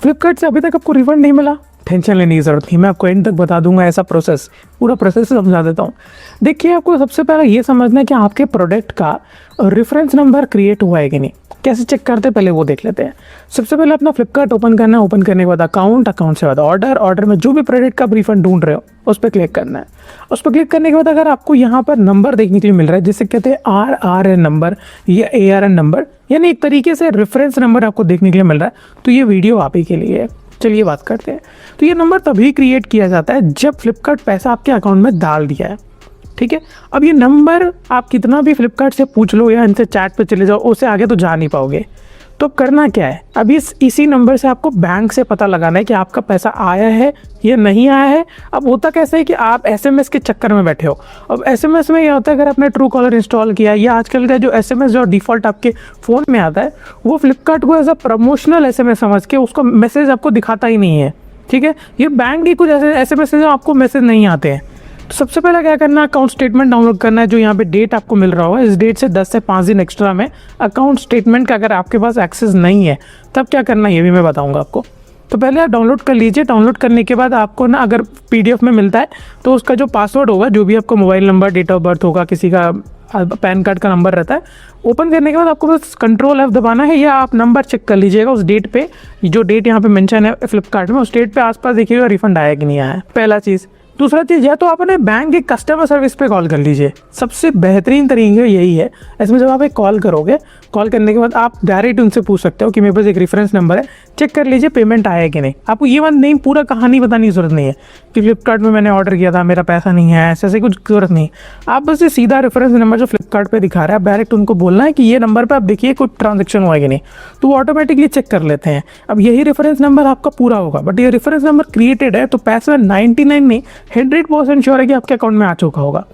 फ्लिपकार्ट से अभी तक आपको रिफंड नहीं मिला, टेंशन लेने की ज़रूरत नहीं, मैं आपको एंड तक बता दूंगा ऐसा प्रोसेस, पूरा प्रोसेस समझा देता हूँ। देखिए, आपको सबसे पहले ये समझना है कि आपके प्रोडक्ट का रेफरेंस नंबर क्रिएट हुआ है कि नहीं। कैसे चेक करते हैं पहले वो देख लेते हैं। सबसे पहले अपना फ्लिपकार्ट ओपन करना है, ओपन करने के बाद अकाउंट, अकाउंट से बाद ऑर्डर, ऑर्डर में जो भी प्रोडक्ट का आप रिफंड ढूंढ रहे हो उस पर क्लिक करना है। उस पर क्लिक करने के बाद अगर आपको यहाँ पर नंबर देखने के लिए मिल रहा है जिसे कहते हैं RRN नंबर या ARN नंबर, यानी एक तरीके से रेफरेंस नंबर आपको देखने के लिए मिल रहा है, तो ये वीडियो आप ही के लिए है। चलिए बात करते हैं। तो ये नंबर तभी क्रिएट किया जाता है जब फ्लिपकार्ट पैसा आपके अकाउंट में डाल दिया है, ठीक है। अब ये नंबर आप कितना भी फ्लिपकार्ट से पूछ लो या इनसे चैट पे चले जाओ, उससे आगे तो जा नहीं पाओगे। तो अब करना क्या है, अब इसी नंबर से आपको बैंक से पता लगाना है कि आपका पैसा आया है या नहीं आया है। अब होता कैसा है कि आप SMS के चक्कर में बैठे हो। अब SMS में यह होता है, अगर आपने ट्रू कॉलर इंस्टॉल किया या आजकल का जो SMS जो डिफ़ॉल्ट आपके फ़ोन में आता है, वो फ्लिपकार्ट को एज अ प्रमोशनल SMS समझ के उसको मैसेज आपको दिखाता ही नहीं है, ठीक है। ये बैंक की कुछ ऐसे SMS हैं जो आपको मैसेज नहीं आते हैं। तो सबसे पहले क्या करना है, अकाउंट स्टेटमेंट डाउनलोड करना है। जो यहाँ पे डेट आपको मिल रहा होगा, इस डेट से 10 से 5 दिन एक्स्ट्रा में अकाउंट स्टेटमेंट का अगर आपके पास एक्सेस नहीं है तब क्या करना है ये भी मैं बताऊंगा आपको। तो पहले आप डाउनलोड कर लीजिए। डाउनलोड करने के बाद आपको ना, अगर PDF में मिलता है तो उसका जो पासवर्ड होगा, जो भी आपका mobile number, date of birth होगा, किसी का पैन कार्ड का नंबर रहता है, ओपन करने के बाद आपको बस Ctrl+F दबाना है, या आप नंबर चेक कर लीजिएगा उस डेट पे, जो डेट यहाँ पे मेंशन है फ्लिपकार्ट में, उस डेट पे आसपास देखिएगा रिफंड आया कि नहीं आया है, पहला चीज़। दूसरा चीज़, या तो आप अपने बैंक के कस्टमर सर्विस पे कॉल कर लीजिए। सबसे बेहतरीन तरीका यही है। इसमें जब आप एक कॉल करोगे, कॉल करने के बाद आप डायरेक्ट उनसे पूछ सकते हो कि मेरे पास एक रेफरेंस नंबर है, चेक कर लीजिए पेमेंट आया है कि नहीं। आपको ये बात नहीं, पूरा कहानी बताने की ज़रूरत नहीं है कि फ्लिपकार्ट में मैंने ऑर्डर किया था, मेरा पैसा नहीं है, ऐसे कुछ ज़रूरत नहीं। आप बस ये सीधा रेफरेंस नंबर जो फ्लिपकार्ट पे दिखा रहा है, आप डायरेक्ट उनको बोलना है कि ये नंबर पर आप देखिए कोई ट्रांजेक्शन हुआ है कि नहीं, तो वो ऑटोमेटिकली चेक कर लेते हैं। अब यही रेफरेंस नंबर आपका पूरा होगा, बट ये रेफरेंस नंबर क्रिएटेड है तो पैसा 99 नहीं 100% श्योर है कि आपके अकाउंट में आ चुका होगा।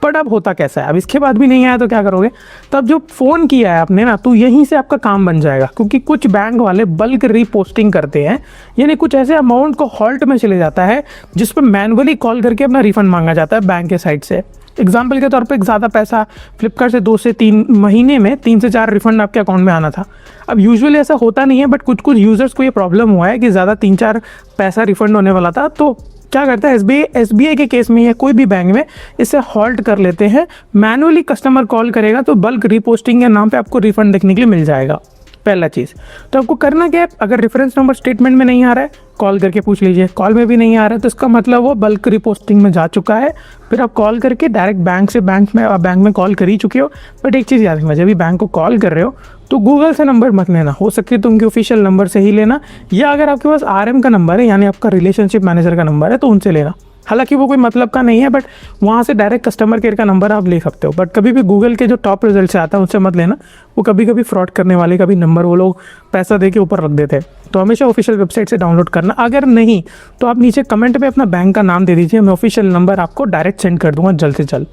बट अब होता कैसा है, अब इसके बाद भी नहीं आया तो क्या करोगे, तब जो फ़ोन किया है आपने ना, तो यहीं से आपका काम बन जाएगा। क्योंकि कुछ बैंक वाले बल्क रीपोस्टिंग करते हैं, यानी कुछ ऐसे अमाउंट को हॉल्ट में चले जाता है जिस पर मैनुअली कॉल करके अपना रिफंड मांगा जाता है बैंक के साइड से। एग्जाम्पल के तौर पे एक ज़्यादा पैसा फ्लिपकार्ट से 2 से 3 महीने में 3 से 4 रिफंड आपके अकाउंट में आना था। अब यूजुअली ऐसा होता नहीं है, बट कुछ कुछ यूज़र्स को ये प्रॉब्लम हुआ है कि ज़्यादा 3-4 पैसा रिफंड होने वाला था, तो क्या करता है SBI के केस में या कोई भी बैंक में इसे हॉल्ट कर लेते हैं। मैनुअली कस्टमर कॉल करेगा तो बल्क रीपोस्टिंग के नाम पे आपको रिफंड देखने के लिए मिल जाएगा, पहला चीज़। तो आपको करना क्या है, अगर रेफरेंस नंबर स्टेटमेंट में नहीं आ रहा है, कॉल करके पूछ लीजिए। कॉल में भी नहीं आ रहा है तो इसका मतलब वो बल्क रिपोस्टिंग में जा चुका है। फिर आप कॉल करके डायरेक्ट बैंक में कॉल कर ही चुके हो। बट एक चीज़ याद रखना, जब भी बैंक को कॉल कर रहे हो तो गूगल से नंबर मत लेना, हो सके तो उनके ऑफिशियल नंबर से ही लेना, या अगर आपके पास RM का नंबर है, यानी आपका रिलेशनशिप मैनेजर का नंबर है, तो उनसे लेना। हालांकि वो कोई मतलब का नहीं है, बट वहाँ से डायरेक्ट कस्टमर केयर का नंबर आप ले सकते हो। बट कभी भी गूगल के जो टॉप रिजल्ट से आता है उनसे मत लेना, वो कभी कभी फ्रॉड करने वाले का भी नंबर वो लोग पैसा दे के ऊपर रख देते हैं। तो हमेशा ऑफिशियल वेबसाइट से डाउनलोड करना। अगर नहीं तो आप नीचे कमेंट में अपना बैंक का नाम दे दीजिए, मैं ऑफिशियल नंबर आपको डायरेक्ट सेंड कर दूंगा जल्द से जल्द।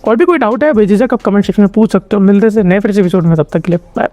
और भी कोई डाउट है बेझिझक आप कमेंट सेक्शन में पूछ सकते हो। मिलते से नए फ्रेश एपिसोड में, तब तक के लिए बाय।